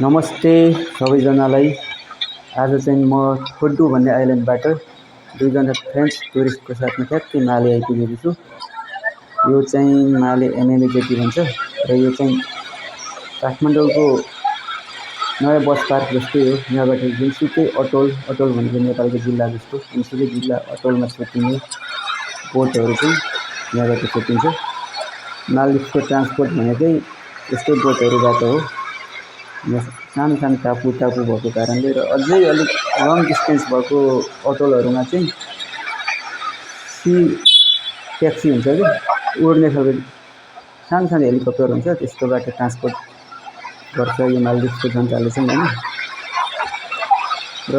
नमस्ते सबैजनालाई। आज चाहिँ म थोड्डु भन्ने आइल्यान्डबाट दुईजना फ्रेन्च टुरिस्टको साथमा ठ्याक्कै माले आइपुगेको छु। यो चाहिँ माले एमएमजेटी भन्छ र यो चाहिँ काठमाडौँको नयाँ बस पार्क जस्तै हो। यहाँबाट जुनसुकै अटोल भनेको नेपालको जिल्ला जस्तो जुनसुकै जिल्ला अटोलमा छुट्टिने बोटहरू चाहिँ यहाँबाट छुट्टिन्छ। मालदिभ्सको ट्रान्सपोर्ट भनेकै यस्तै बोटहरूबाट हो। सानो सानो टापु भएको कारणले र अझै अलिक लङ डिस्टेन्स भएको अटोलहरूमा चाहिँ सी ट्याक्सी हुन्छ कि उड्ने खालको सानो सानो हेलिकप्टर हुन्छ, त्यस्तोबाट ट्रान्सपोर्ट गर्छ यो मालदिभ्सको जनताले चाहिँ हैन। र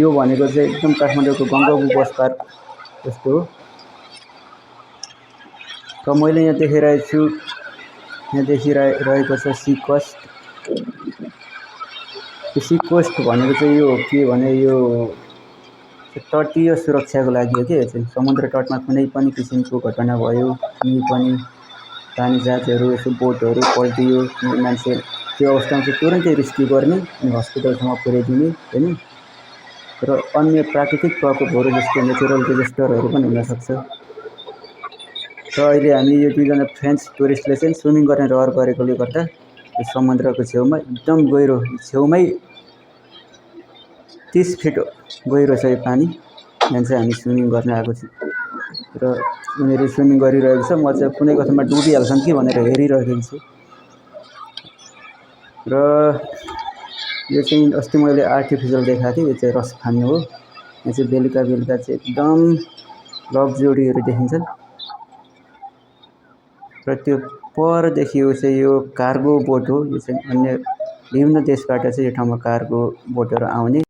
यो भनेको चाहिँ एकदम काठमाडौँको गङ्गबु बस पार्क जस्तो हो। र मैले यहाँ देखिरहेको छु, यहाँ देखिरहेको छ सी कोस्ट। यो सी कोस्ट भनेको चाहिँ यो के भने यो तटीय सुरक्षाको लागि हो कि। यो चाहिँ समुद्र तटमा कुनै पनि किसिमको घटना भयो, कुनै पनि पानी जहाजहरू यसो बोटहरू पल्टियो, मान्छे त्यो अवस्थामा चाहिँ तुरन्तै रेस्क्यु गर्ने अनि हस्पिटलसम्म पुर्याइदिने हैन। र अन्य प्राकृतिक प्रकोपहरू जस्तो नेचुरल डिजास्टरहरू पनि हुनसक्छ। र अहिले हामी यो दुईजना फ्रेन्च टुरिस्टले चाहिँ स्विमिङ गर्ने रहर गरेकोले गर्दा यो समुद्रको छेउमा एकदम गहिरो, छेउमै 30 फिट गहिरो छ यो पानी। यहाँ चाहिँ हामी स्विमिङ गर्न आएको छु र उनीहरू स्विमिङ गरिरहेको छ। म चाहिँ कुनै कथामा डुबिहाल्छन् कि भनेर हेरिरहेको छु। र यो चाहिँ अस्ति मैले आर्टिफिसियल देखाएको थिएँ, यो चाहिँ रस खानु हो। यहाँ चाहिँ बेलुका चाहिँ एकदम लग्जरीहरू देखिन्छन्। र त्यो परदेखि यो चाहिँ यो कार्गो बोट हो। यो चाहिँ अन्य विभिन्न देशबाट चाहिँ यो ठाउँमा कार्गो बोटहरू आउने